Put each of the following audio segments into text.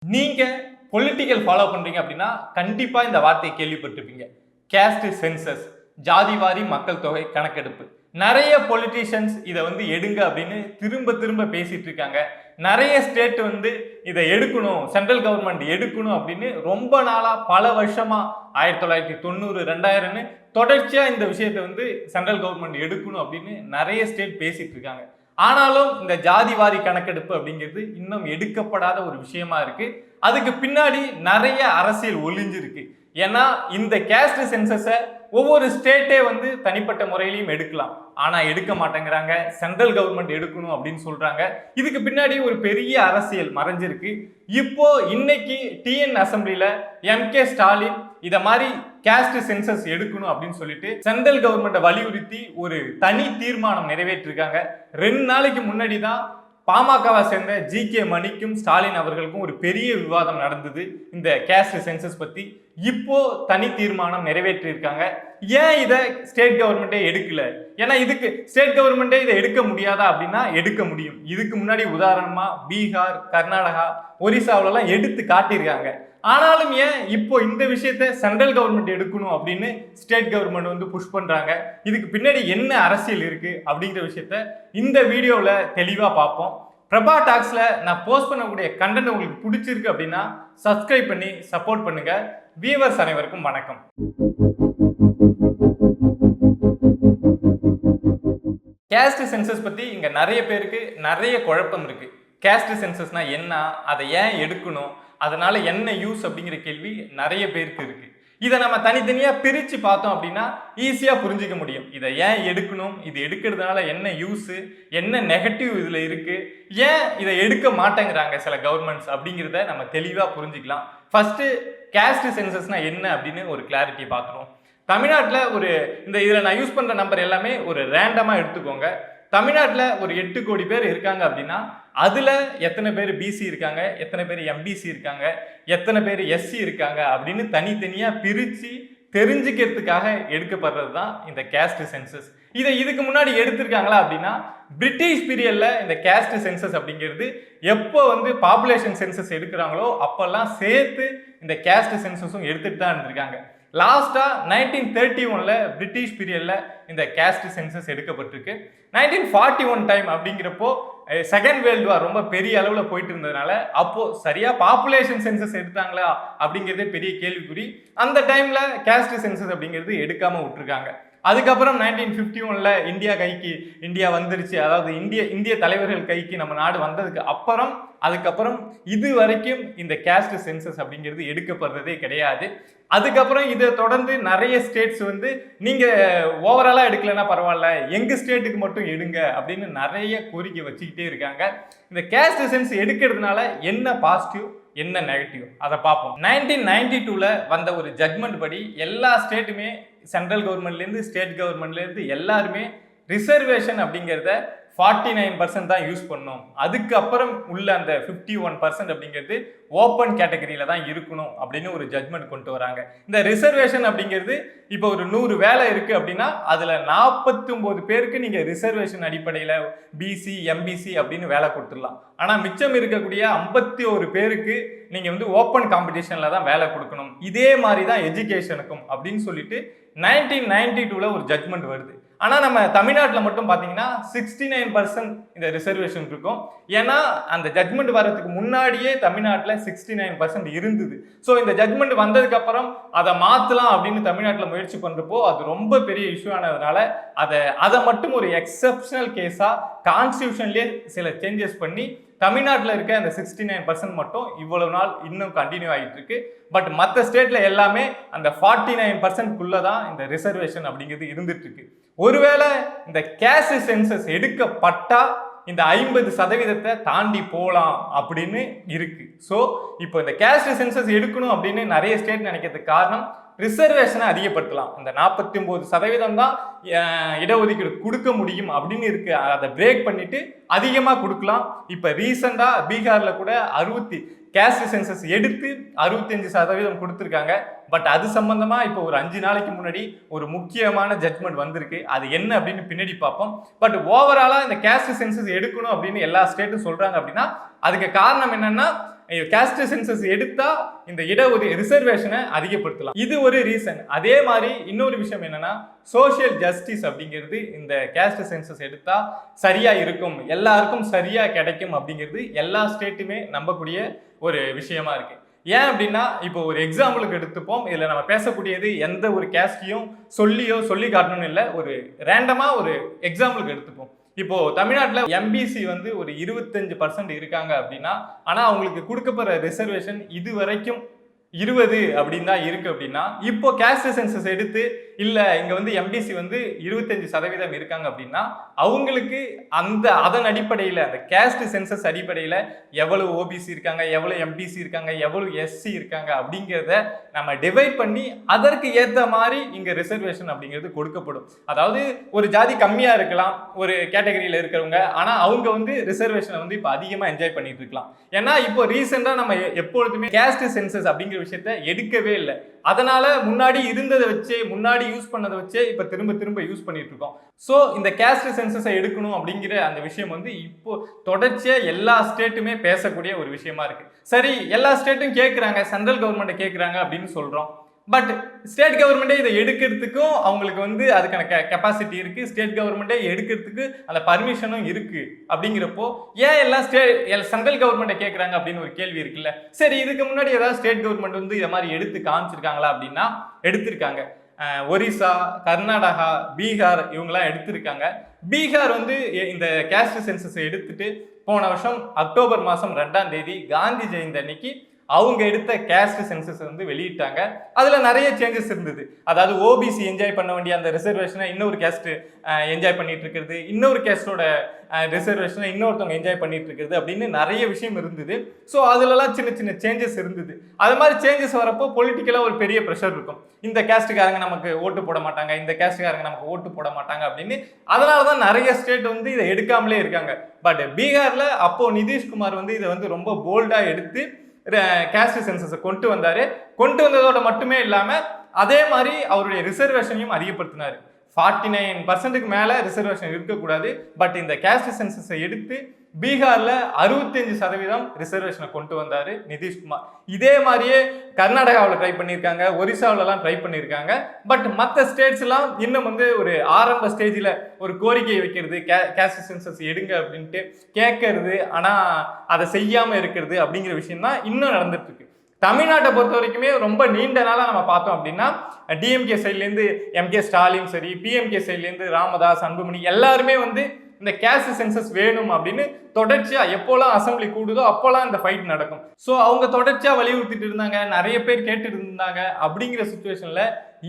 நீங்க political follow பண்றீங்க அப்படின்னா கண்டிப்பா இந்த வார்த்தையை கேள்விப்பட்டிருப்பீங்க. கேஸ்ட் சென்சஸ், ஜாதிவாரி மக்கள் தொகை கணக்கெடுப்பு. நிறைய பொலிட்டிஷியன்ஸ் இதை எடுங்க அப்படின்னு திரும்ப திரும்ப பேசிட்டு இருக்காங்க. நிறைய ஸ்டேட் இதை எடுக்கணும், சென்ட்ரல் கவர்மெண்ட் எடுக்கணும் அப்படின்னு ரொம்ப நாளா பல வருஷமா 1990 2000ன்னு தொடர்ச்சியா இந்த விஷயத்தை சென்ட்ரல் கவர்மெண்ட் எடுக்கணும் அப்படின்னு நிறைய ஸ்டேட் பேசிட்டு இருக்காங்க. ஆனாலும் இந்த ஜாதிவாரி கணக்கெடுப்பு அப்படிங்கிறது இன்னும் எடுக்கப்படாத ஒரு விஷயமா இருக்கு. அதுக்கு பின்னாடி நிறைய அரசியல் ஒளிஞ்சிருக்கு. ஏன்னா இந்த கேஸ்ட் சென்சஸை ஒவ்வொரு ஸ்டேட்டே தனிப்பட்ட முறையிலையும் எடுக்கலாம், ஆனா எடுக்க மாட்டேங்கிறாங்க. சென்ட்ரல் கவர்மெண்ட் எடுக்கணும் அப்படின்னு சொல்றாங்க. இதுக்கு பின்னாடி ஒரு பெரிய அரசியல் மறைஞ்சிருக்கு. இப்போ இன்னைக்கு டிஎன் அசம்பிளில எம்.கே. ஸ்டாலின் இத மாதிரி கேஸ்ட் சென்சஸ் எடுக்கணும் அப்படின்னு சொல்லிட்டு சென்ட்ரல் கவர்மெண்ட்டை வலியுறுத்தி ஒரு தனி தீர்மானம் நிறைவேற்றிருக்காங்க. 2 நாளைக்கு முன்னாடி தான் பாமகவை சேர்ந்த ஜி.கே. மணிக்கும் ஸ்டாலின் அவர்களுக்கும் ஒரு பெரிய விவாதம் நடந்தது இந்த கேஸ்ட் சென்சஸ் பத்தி. இப்போ தனி தீர்மானம் நிறைவேற்றியிருக்காங்க. ஏன் இதை ஸ்டேட் கவர்மெண்டே எடுக்கல? ஏன்னா இதுக்கு ஸ்டேட் கவர்மெண்டே இதை எடுக்க முடியாதா அப்படின்னா எடுக்க முடியும். இதுக்கு முன்னாடி உதாரணமா பீகார், கர்நாடகா, ஒரிசாவிலலாம் எடுத்து காட்டியிருக்காங்க. ஆனாலும் ஏன் இப்போ இந்த விஷயத்த சென்ட்ரல் கவர்மெண்ட் எடுக்கணும் அப்படின்னு ஸ்டேட் கவர்மெண்ட் புஷ் பண்றாங்க? இதுக்கு பின்னாடி என்ன அரசியல் இருக்கு அப்படிங்கிற விஷயத்த இந்த வீடியோல தெளிவா பார்ப்போம். பிரபா டாக்ஸ்ல நான் போஸ்ட் பண்ணக்கூடிய கண்டென்ட் உங்களுக்கு பிடிச்சிருக்கு அப்படின்னா சப்ஸ்கிரைப் பண்ணி சப்போர்ட் பண்ணுங்க. வியூவர்ஸ் அனைவருக்கும் வணக்கம். கேஸ்ட் சென்சஸ் பத்தி இங்க நிறைய பேருக்கு நிறைய குழப்பம் இருக்கு. கேஸ்ட் சென்சஸ்னா என்ன, அதை ஏன் எடுக்கணும், அதனால என்ன யூஸ் அப்படிங்கிற கேள்வி நிறைய பேருக்கு இருக்கு. இதை நம்ம தனித்தனியா பிரிச்சு பார்த்தோம் அப்படின்னா ஈஸியா புரிஞ்சுக்க முடியும். இதை ஏன் எடுக்கணும், இது எடுக்கிறதுனால என்ன யூஸ், என்ன நெகட்டிவ் இதுல இருக்கு, ஏன் இதை எடுக்க மாட்டேங்கிறாங்க சில கவர்மெண்ட்ஸ் அப்படிங்கிறத நம்ம தெளிவா புரிஞ்சுக்கலாம். ஃபர்ஸ்ட் கேஸ்ட் சென்சஸ்னா என்ன அப்படின்னு ஒரு கிளாரிட்டி பார்க்கணும். தமிழ்நாட்டில் இதில் நான் யூஸ் பண்ற நம்பர் எல்லாமே ஒரு ரேண்டமா எடுத்துக்கோங்க. தமிழ்நாட்டில் ஒரு 8 கோடி பேர் இருக்காங்க அப்படின்னா அதுல எத்தனை பேர் பிசி இருக்காங்க, எத்தனை பேர் எம்பிசி இருக்காங்க, எத்தனை பேர் எஸ்சி இருக்காங்க அப்படின்னு தனித்தனியா பிரிச்சு தெரிஞ்சுக்கிறதுக்காக எடுக்கப்படுறது தான் இந்த கேஸ்ட் சென்சஸ். இதுக்கு முன்னாடி எடுத்திருக்காங்களா அப்படின்னா பிரிட்டிஷ் பீரியட்ல இந்த கேஸ்ட் சென்சஸ் அப்படிங்கிறது எப்போ பாப்புலேஷன் சென்சஸ் எடுக்கிறாங்களோ அப்பெல்லாம் சேர்த்து இந்த கேஸ்ட் சென்சஸும் எடுத்துட்டு தான் இருந்திருக்காங்க. லாஸ்டா 1931ல பிரிட்டிஷ் பீரியட்ல இந்த கேஸ்ட் சென்சஸ் எடுக்கப்பட்டிருக்கு. 1941 டைம் அப்படிங்கிறப்போ செகண்ட் வேர்ல்டு வார் ரொம்ப பெரிய அளவுல போயிட்டு இருந்ததுனால அப்போ சரியா பாப்புலேஷன் சென்சஸ் எடுத்தாங்களா அப்படிங்கிறதே பெரிய கேள்விக்குறி. அந்த டைம்ல கேஸ்ட் சென்சஸ் அப்படிங்கிறது எடுக்காம விட்டுருக்காங்க. அதுக்கப்புறம் 1951ல இந்தியா வந்துருச்சு. அதாவது இந்திய தலைவர்கள் கைக்கு நம்ம நாடு வந்ததுக்கு அதுக்கப்புறம் இது வரைக்கும் இந்த கேஸ்ட் சென்சஸ் அப்படிங்கிறது எடுக்கப்படுறதே கிடையாது. அதுக்கப்புறம் இதை தொடர்ந்து நிறைய ஸ்டேட்ஸ் நீங்க ஓவராலா எடுக்கலன்னா பரவாயில்ல, எங்க ஸ்டேட்டுக்கு மட்டும் எடுங்க அப்படின்னு நிறைய கோரிக்கை வச்சுக்கிட்டே இருக்காங்க. இந்த கேஸ்ட் சென்சஸ் எடுக்கிறதுனால என்ன பாசிட்டிவ், என்ன நெகட்டிவ் அதை பார்ப்போம். 1992ல வந்த ஒரு ஜட்மெண்ட் படி எல்லா ஸ்டேட்டுமே சென்ட்ரல் கவர்மெண்ட்லேருந்து ஸ்டேட் கவர்மெண்ட்லேருந்து எல்லாருமே ரிசர்வேஷன் அப்படிங்கிறத 49% தான் யூஸ் பண்ணணும். அதுக்கப்புறம் உள்ள அந்த 51% அப்படிங்கிறது ஓப்பன் கேட்டகரியில தான் இருக்கணும் அப்படின்னு ஒரு ஜட்மெண்ட் கொண்டு வராங்க. இந்த ரிசர்வேஷன் அப்படிங்கிறது இப்போ ஒரு 100 வேலை இருக்கு அப்படின்னா அதுல 49 பேருக்கு நீங்க ரிசர்வேஷன் அடிப்படையில பிசி எம்பிசி அப்படின்னு வேலை கொடுத்துடலாம். ஆனா மிச்சம் இருக்கக்கூடிய 51 பேருக்கு நீங்க ஓப்பன் காம்படிஷன்ல தான் வேலை கொடுக்கணும். இதே மாதிரி தான் எஜுகேஷனுக்கும் அப்படின்னு சொல்லிட்டு 1992ல ஒரு ஜட்மெண்ட் வருது. ஆனா நம்ம தமிழ்நாட்டில் மட்டும் பாத்தீங்கன்னா 69% இந்த ரிசர்வேஷன் இருக்கும். ஏன்னா அந்த ஜட்மெண்ட் வர்றதுக்கு முன்னாடியே தமிழ்நாட்டில் 69% இருந்தது. ஸோ இந்த ஜட்மெண்ட் வந்ததுக்கு அப்புறம் அதை மாத்தலாம் அப்படின்னு தமிழ்நாட்டில் முயற்சி பண்றப்போ அது ரொம்ப பெரிய இஷ்யூ ஆனதுனால அதை மட்டும் ஒரு எக்ஸப்ஷனல் கேஸா கான்ஸ்டிடியூஷன்லயே சில சேஞ்சஸ் பண்ணி தமிழ்நாட்டில் இருக்க அந்த 69% மட்டும் இவ்வளவு நாள் இன்னும் கண்டினியூ ஆகிட்டு இருக்கு. பட் மற்ற ஸ்டேட்ல எல்லாமே அந்த 49% தான் இந்த ரிசர்வேஷன் அப்படிங்கிறது இருந்துட்டு இருக்கு. ஒருவேளை இந்த கேஸ்ட் சென்சஸ் எடுக்கப்பட்டா இந்த 50% தாண்டி போலாம் அப்படின்னு இருக்கு. ஸோ இப்போ இந்த கேஸ்ட் சென்சஸ் எடுக்கணும் அப்படின்னு நிறைய ஸ்டேட் நினைக்கிறதுக்கு காரணம் ரிசர்வேஷனை அதிகப்படுத்தலாம். அந்த 49% தான் இடஒதுக்கீடு கொடுக்க முடியும் அப்படின்னு இருக்கு. அதை பிரேக் பண்ணிட்டு அதிகமா கொடுக்கலாம். இப்ப ரீசெண்டா பீகார்ல கூட கேஸ்ட் சென்சஸ் எடுத்து 65% கொடுத்துருக்காங்க. பட் அது சம்பந்தமா இப்போ ஒரு 5 நாளைக்கு முன்னாடி ஒரு முக்கியமான ஜட்மெண்ட் வந்திருக்கு. அது என்ன அப்படின்னு பின்னாடி பார்ப்போம். பட் ஓவராலா இந்த கேஸ்ட் சென்சஸ் எடுக்கணும் அப்படின்னு எல்லா ஸ்டேட்டும் சொல்றாங்க அப்படின்னா அதுக்கு காரணம் என்னன்னா கேஸ்ட் சென்சஸ் எடுத்தா இந்த ரிசர்வேஷனை அதிகப்படுத்தலாம். இது ஒரு ரீசன். அதே மாதிரி இன்னொரு விஷயம் என்னன்னா, சோசியல் ஜஸ்டிஸ் அப்படிங்கிறது இந்த கேஸ்ட் சென்சஸ் எடுத்தா சரியா இருக்கும், எல்லாருக்கும் சரியா கிடைக்கும் அப்படிங்கிறது எல்லா ஸ்டேட்டுமே நம்பக்கூடிய ஒரு விஷயமா இருக்கு. ஏன் அப்படின்னா, இப்போ ஒரு எக்ஸாம்பிளுக்கு எடுத்துப்போம். இதுல நம்ம பேசக்கூடியது எந்த ஒரு கேஸ்டையும் சொல்லி காட்டணும்னு இல்லை, ஒரு ரேண்டமா ஒரு எக்ஸாம்பிளுக்கு எடுத்துப்போம். இப்போ தமிழ்நாட்டில் எம்பிசி வந்து ஒரு 25% இருக்காங்க அப்படின்னா, ஆனா அவங்களுக்கு கொடுக்கப்படுற ரிசர்வேஷன் இது வரைக்கும் 20 அப்படின்னு தான் இருக்கு. அப்படின்னா இப்போ கேஸ்ட் சென்சஸ் எடுத்து இல்ல இங்க வந்து எம்பிசி வந்து 25% இருக்காங்க அப்படின்னா, அவங்களுக்கு அதன் அடிப்படையில் அந்த கேஸ்ட் சென்சஸ் அடிப்படையில் எவ்வளவு ஓபிசி இருக்காங்க, எவ்வளவு எம்பிசி இருக்காங்க, எவ்வளவு எஸ்சி இருக்காங்க அப்படிங்கிறத நம்ம டிவைட் பண்ணி அதற்கு ஏற்ற மாதிரி இங்க ரிசர்வேஷன் அப்படிங்கிறது கொடுக்கப்படும். அதாவது ஒரு ஜாதி கம்மியா இருக்கலாம் ஒரு கேட்டகரியில இருக்கிறவங்க, ஆனா அவங்க வந்து ரிசர்வேஷனை வந்து இப்போ அதிகமா என்ஜாய் பண்ணிட்டு இருக்கலாம். ஏன்னா இப்போ ரீசெண்டா நம்ம எப்பொழுதுமே கேஸ்ட் சென்சஸ் அப்படிங்கிற விஷயத்த எடுக்கவே இல்லை. அதனால முன்னாடி இருந்ததை வச்சே, முன்னாடி யூஸ் பண்ணதை வச்சே இப்ப திரும்ப யூஸ் பண்ணிட்டு இருக்கோம். சோ இந்த கேஸ்ட் சென்சஸை எடுக்கணும் அப்படிங்கிற அந்த விஷயம் வந்து இப்போ தொடர்ச்சியா எல்லா ஸ்டேட்டுமே பேசக்கூடிய ஒரு விஷயமா இருக்கு. சரி, எல்லா ஸ்டேட்டும் கேட்கிறாங்க, சென்ட்ரல் கவர்மெண்ட் கேட்கிறாங்க அப்படின்னு சொல்றோம். பட் ஸ்டேட் கவர்மெண்டே இதை எடுக்கிறதுக்கும் அவங்களுக்கு வந்து அதுக்கான கெப்பாசிட்டி இருக்கு, ஸ்டேட் கவர்மெண்டே எடுக்கிறதுக்கு அந்த பர்மிஷனும் இருக்கு. அப்படிங்கிறப்போ ஏன் எல்லாம் சென்ட்ரல் கவர்மெண்ட்டை கேட்குறாங்க அப்படின்னு ஒரு கேள்வி இருக்குல்ல. சரி, இதுக்கு முன்னாடி ஏதாவது ஸ்டேட் கவர்மெண்ட் வந்து இதை மாதிரி எடுத்து காமிச்சிருக்காங்களா அப்படின்னா எடுத்திருக்காங்க. ஒரிசா, கர்நாடகா, பீகார் இவங்கெல்லாம் எடுத்திருக்காங்க. பீகார் வந்து இந்த கேஸ்ட் சென்சஸ் எடுத்துட்டு போன வருஷம் அக்டோபர் மாதம் 2ஆம் தேதி காந்தி ஜெயந்தி அன்னைக்கு அவங்க எடுத்த கேஸ்ட் சென்சஸ் வந்து வெளியிட்டாங்க. அதுல நிறைய சேஞ்சஸ் இருந்தது. அதாவது ஓபிசி என்ஜாய் பண்ண வேண்டிய அந்த ரிசர்வேஷனை இன்னொரு கேஸ்ட் என்ஜாய் பண்ணிட்டு இருக்கிறது, இன்னொரு கேஸ்டோட ரிசர்வேஷனை இன்னொருத்தவங்க என்ஜாய் பண்ணிட்டு இருக்கிறது அப்படின்னு நிறைய விஷயம் இருந்தது. ஸோ அதுலலாம் சின்ன சின்ன சேஞ்சஸ் இருந்தது. அது மாதிரி சேஞ்சஸ் வரப்போ பொலிட்டிக்கலாக ஒரு பெரிய ப்ரெஷர் இருக்கும். இந்த கேஸ்ட்டுக்காரங்க நமக்கு ஓட்டு போட மாட்டாங்க, இந்த கேஸ்ட்டுக்காரங்க நமக்கு ஓட்டு போட மாட்டாங்க அப்படின்னு. அதனால தான் நிறைய ஸ்டேட் வந்து இதை எடுக்காமலே இருக்காங்க. பட் பீகார்ல அப்போ நிதிஷ்குமார் வந்து இதை வந்து ரொம்ப போல்டா எடுத்து கேஸ்ட் சென்சஸை கொண்டு வந்ததோட மட்டுமே இல்லாம அதே மாதிரி அவருடைய ரிசர்வேஷனையும் அதிகப்படுத்தினாரு. 49% மேல ரிசர்வேஷன் இருக்கக்கூடாது. பட் இந்த கேஸ்ட் சென்சஸை எடுத்து பீகார்ல 65% ரிசர்வேஷனை கொண்டு வந்தாரு நிதிஷ்குமார். இதே மாதிரியே கர்நாடகாவில் ட்ரை பண்ணியிருக்காங்க, ஒரிசாவிலலாம் ட்ரை பண்ணியிருக்காங்க. பட் மற்ற ஸ்டேட்ஸ் எல்லாம் இன்னும் வந்து ஒரு ஆரம்ப ஸ்டேஜில் ஒரு கோரிக்கையை வைக்கிறது, கேஸ்ட் சென்சஸ் எடுங்க அப்படின்ட்டு கேட்கறது, ஆனால் அதை செய்யாமல் இருக்கிறது அப்படிங்கிற விஷயம் தான் இன்னும் நடந்துட்டு இருக்கு. தமிழ்நாட்டை பொறுத்த வரைக்குமே ரொம்ப நீண்ட நாளாக நம்ம பார்த்தோம் அப்படின்னா டிஎம்கே சைட்லேருந்து எம்கே ஸ்டாலின் சரி, பிஎம்கே சைட்லேருந்து ராமதாஸ், அன்புமணி எல்லாருமே வந்து இந்த கேஸ்ட் சென்சஸ் வேணும் அப்படின்னு தொடர்ச்சியா எப்போலாம் அசம்பிளி கூடுதோ அப்போலாம் இந்த ஃபைட் நடக்கும். ஸோ அவங்க தொடர்ச்சியா வலியுறுத்திட்டு இருந்தாங்க, நிறைய பேர் கேட்டுட்டு இருந்தாங்க. அப்படிங்கிற சுச்சுவேஷன்ல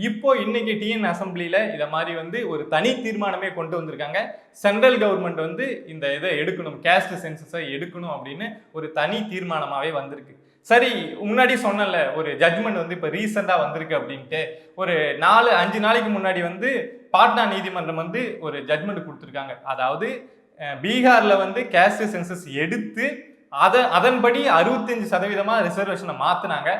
இப்போ இன்னைக்கு டிஎன் அசம்பிளியில இதை மாதிரி வந்து ஒரு தனி தீர்மானமே கொண்டு வந்திருக்காங்க. சென்ட்ரல் கவர்மெண்ட் வந்து இந்த இதை எடுக்கணும், கேஸ்ட் சென்சஸை எடுக்கணும் அப்படின்னு ஒரு தனி தீர்மானமாவே வந்திருக்கு. சரி, முன்னாடி சொன்னல ஒரு ஜட்மெண்ட் வந்து இப்போ ரீசெண்டாக வந்திருக்கு அப்படின்ட்டு. ஒரு 4-5 நாளைக்கு முன்னாடி வந்து பாட்னா நீதிமன்றம் வந்து ஒரு ஜட்மெண்ட் கொடுத்துருக்காங்க. அதாவது பீகார்ல வந்து கேஸ்ட் சென்சஸ் எடுத்து அதன்படி 65% ரிசர்வேஷனை மாத்தினாங்க.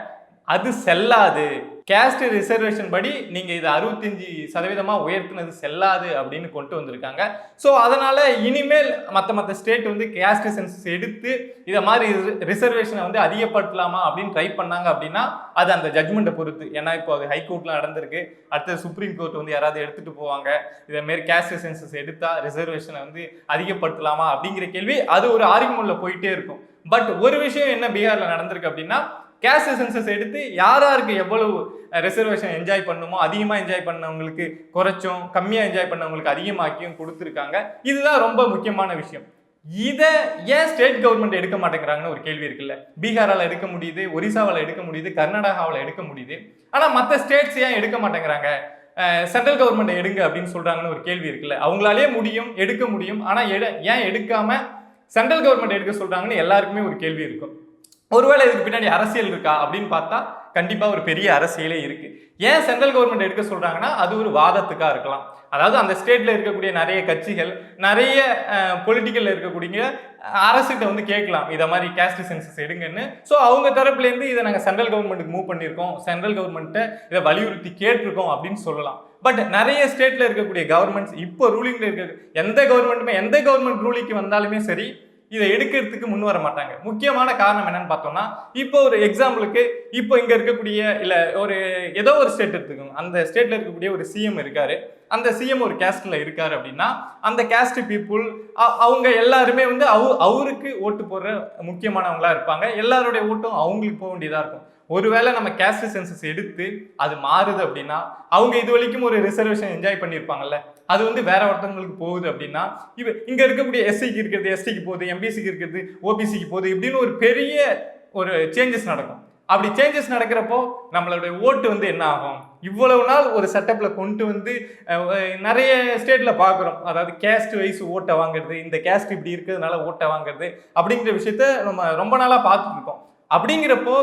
அது செல்லாது, கேஸ்ட் ரிசர்வேஷன் படி நீங்க இது 65% உயர்த்தினது செல்லாது அப்படின்னு கொண்டு வந்திருக்காங்க. ஸோ அதனால இனிமேல் மற்ற ஸ்டேட் வந்து கேஸ்ட் சென்சஸ் எடுத்து இதை மாதிரி ரிசர்வேஷனை வந்து அதிகப்படுத்தலாமா அப்படின்னு ட்ரை பண்ணாங்க அப்படின்னா அது அந்த ஜட்மெண்ட்டை பொறுத்து. ஏன்னா இப்போ அது ஹைகோர்ட்ல நடந்திருக்கு, அடுத்தது சுப்ரீம் கோர்ட் வந்து யாராவது எடுத்துட்டு போவாங்க. இதே மாதிரி கேஸ்ட் சென்சஸ் எடுத்தா ரிசர்வேஷனை வந்து அதிகப்படுத்தலாமா அப்படிங்கிற கேள்வி அது ஒரு ஆர்குமெண்ட்ல போயிட்டே இருக்கும். பட் ஒரு விஷயம் என்ன பீகார்ல நடந்திருக்கு அப்படின்னா, கேஸ்ட் சென்சஸ் எடுத்து யாருக்கு எவ்வளவு ரிசர்வேஷன் என்ஜாய் பண்ணுமோ அதிகமாக என்ஜாய் பண்ணவங்களுக்கு குறைச்சும், கம்மியாக என்ஜாய் பண்ணவங்களுக்கு அதிகமாக்கியும் கொடுத்துருக்காங்க. இதுதான் ரொம்ப முக்கியமான விஷயம். இதை ஏன் ஸ்டேட் கவர்மெண்ட் எடுக்க மாட்டேங்கிறாங்கன்னு ஒரு கேள்வி இருக்குல்ல. பீகாரால் எடுக்க முடியுது, ஒரிசாவில் எடுக்க முடியுது, கர்நாடகாவில் எடுக்க முடியுது. ஆனால் மற்ற ஸ்டேட்ஸ் ஏன் எடுக்க மாட்டேங்கிறாங்க, சென்ட்ரல் கவர்மெண்ட் எடுங்க அப்படின்னு சொல்றாங்கன்னு ஒரு கேள்வி இருக்குல்ல. அவங்களாலே முடியும், எடுக்க முடியும். ஆனால் ஏன் எடுக்காம சென்ட்ரல் கவர்மெண்ட் எடுக்க சொல்றாங்கன்னு எல்லாருக்குமே ஒரு கேள்வி இருக்கும். ஒருவேளை இதுக்கு பின்னாடி அரசியல் இருக்கா அப்படின்னு பார்த்தா கண்டிப்பா ஒரு பெரிய அரசியலே இருக்கு. ஏன் சென்ட்ரல் கவர்மெண்ட் எடுக்க சொல்றாங்கன்னா அது ஒரு வாதத்துக்கா இருக்கலாம். அதாவது அந்த ஸ்டேட்ல இருக்கக்கூடிய நிறைய கட்சிகள், நிறைய பொலிட்டிக்கல்ல இருக்கக்கூடிய அரசுகிட்ட வந்து கேட்கலாம் இதை மாதிரி கேஸ்ட் சென்சஸ் எடுங்கன்னு. ஸோ அவங்க தரப்புல இருந்து இதை நாங்கள் சென்ட்ரல் கவர்மெண்ட்டுக்கு மூவ் பண்ணியிருக்கோம், சென்ட்ரல் கவர்மெண்ட்டை இதை வலியுறுத்தி கேட்டிருக்கோம் அப்படின்னு சொல்லலாம். பட் நிறைய ஸ்டேட்ல இருக்கக்கூடிய கவர்மெண்ட்ஸ் இப்போ ரூலிங்ல இருக்க எந்த கவர்மெண்ட் ரூலிங்க்கு வந்தாலுமே சரி, இதை எடுக்கிறதுக்கு முன் வர மாட்டாங்க. முக்கியமான காரணம் என்னன்னு பார்த்தோம்னா, இப்போ ஒரு எக்ஸாம்பிளுக்கு இப்போ இங்க இருக்கக்கூடிய இல்ல ஒரு ஏதோ ஒரு ஸ்டேட் எடுத்துக்கோங்க. அந்த ஸ்டேட்ல இருக்கக்கூடிய ஒரு சிஎம் இருக்காரு. அந்த சிஎம் ஒரு கேஸ்ட்ல இருக்காரு அப்படின்னா அந்த கேஸ்ட் பீப்புள் அவங்க எல்லாருமே வந்து அவருக்கு ஓட்டு போடுற முக்கியமானவங்களா இருப்பாங்க. எல்லாருடைய ஓட்டும் அவங்களுக்கு போக வேண்டியதா இருக்கும். ஒருவேளை நம்ம கேஸ்ட் சென்சஸ் எடுத்து அது மாறுது அப்படின்னா அவங்க இது வரைக்கும் ஒரு ரிசர்வேஷன் என்ஜாய் பண்ணியிருப்பாங்கல்ல, அது வந்து வேற ஒருத்தவங்களுக்கு போகுது அப்படின்னா இங்க இருக்கக்கூடிய எஸ்சிக்கு இருக்கிறது எஸ்டிக்கு போகுது, எம்பிசிக்கு இருக்கிறது ஓபிசிக்கு போகுது, இப்படின்னு ஒரு பெரிய ஒரு சேஞ்சஸ் நடக்கும். அப்படி சேஞ்சஸ் நடக்கிறப்போ நம்மளுடைய ஓட்டு வந்து என்ன ஆகும்? இவ்வளவு நாள் ஒரு செட்டப்ல கொண்டு வந்து நிறைய ஸ்டேட்ல பாக்குறோம். அதாவது கேஸ்ட் வைஸ் ஓட்டை வாங்குறது, இந்த கேஸ்ட் இப்படி இருக்கிறதுனால ஓட்டை வாங்குறது அப்படிங்கிற விஷயத்த நம்ம ரொம்ப நாளா பார்த்துட்டு இருக்கோம். அப்படிங்கிறப்போ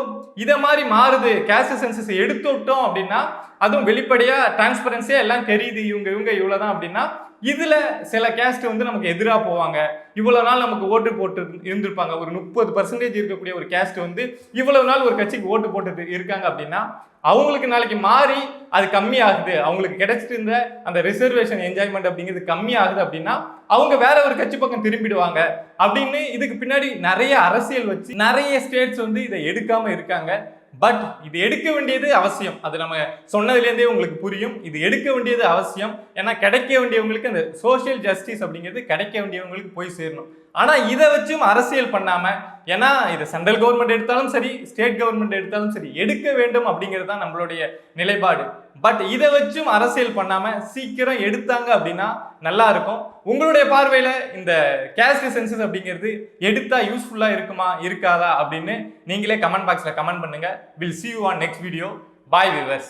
இதை மாதிரி மாறுது, கேஸ்ட் சென்சஸ் எடுத்து விட்டோம் அப்படின்னா அதுவும் வெளிப்படையா டிரான்ஸ்பரன்சியா எல்லாம் தெரியுது, இவங்க இவ்வளவுதான் அப்படின்னா இதுல சில கேஸ்ட் வந்து நமக்கு எதிராக போவாங்க. இவ்வளவு நாள் நமக்கு ஓட்டு போட்டு இருந்திருப்பாங்க. ஒரு 30% இருக்கக்கூடிய ஒரு கேஸ்ட் வந்து இவ்வளவு நாள் ஒரு கட்சிக்கு ஓட்டு போட்டு இருக்காங்க அப்படின்னா அவங்களுக்கு நாளைக்கு மாறி அது கம்மி ஆகுது, அவங்களுக்கு கிடைச்சிட்டு இருந்த அந்த ரிசர்வேஷன் என்ஜாய்மெண்ட் அப்படிங்கிறது கம்மி ஆகுது அப்படின்னா அவங்க வேற ஒரு கட்சி பக்கம் திரும்பிடுவாங்க அப்படின்னு இதுக்கு பின்னாடி நிறைய அரசியல் வச்சு நிறைய ஸ்டேட்ஸ் வந்து இதை எடுக்காம இருக்காங்க. பட் இது எடுக்க வேண்டியது அவசியம். அது நம்ம சொன்னதுலேருந்தே உங்களுக்கு புரியும், இது எடுக்க வேண்டியது அவசியம். ஏன்னா கிடைக்க வேண்டியவங்களுக்கு அந்த சோசியல் ஜஸ்டிஸ் அப்படிங்கிறது கிடைக்க வேண்டியவங்களுக்கு போய் சேரணும். ஆனா இதை வச்சும் அரசியல் பண்ணாம, ஏன்னா இது சென்ட்ரல் கவர்மெண்ட் எடுத்தாலும் சரி ஸ்டேட் கவர்மெண்ட் எடுத்தாலும் சரி எடுக்க வேண்டும் அப்படிங்கிறது தான் நம்மளுடைய நிலைப்பாடு. பட் இதை வச்சும் அரசியல் பண்ணாம சீக்கிரம் எடுத்தாங்க அப்படின்னா நல்லா இருக்கும். உங்களுடைய பார்வையில இந்த கேஸ்ட் சென்சஸ் அப்படிங்கிறது எடுத்தா யூஸ்ஃபுல்லா இருக்குமா இருக்காதா அப்படின்னு நீங்களே கமெண்ட் பாக்ஸ்ல கமெண்ட் பண்ணுங்க. Will see you on next video. Bye viewers.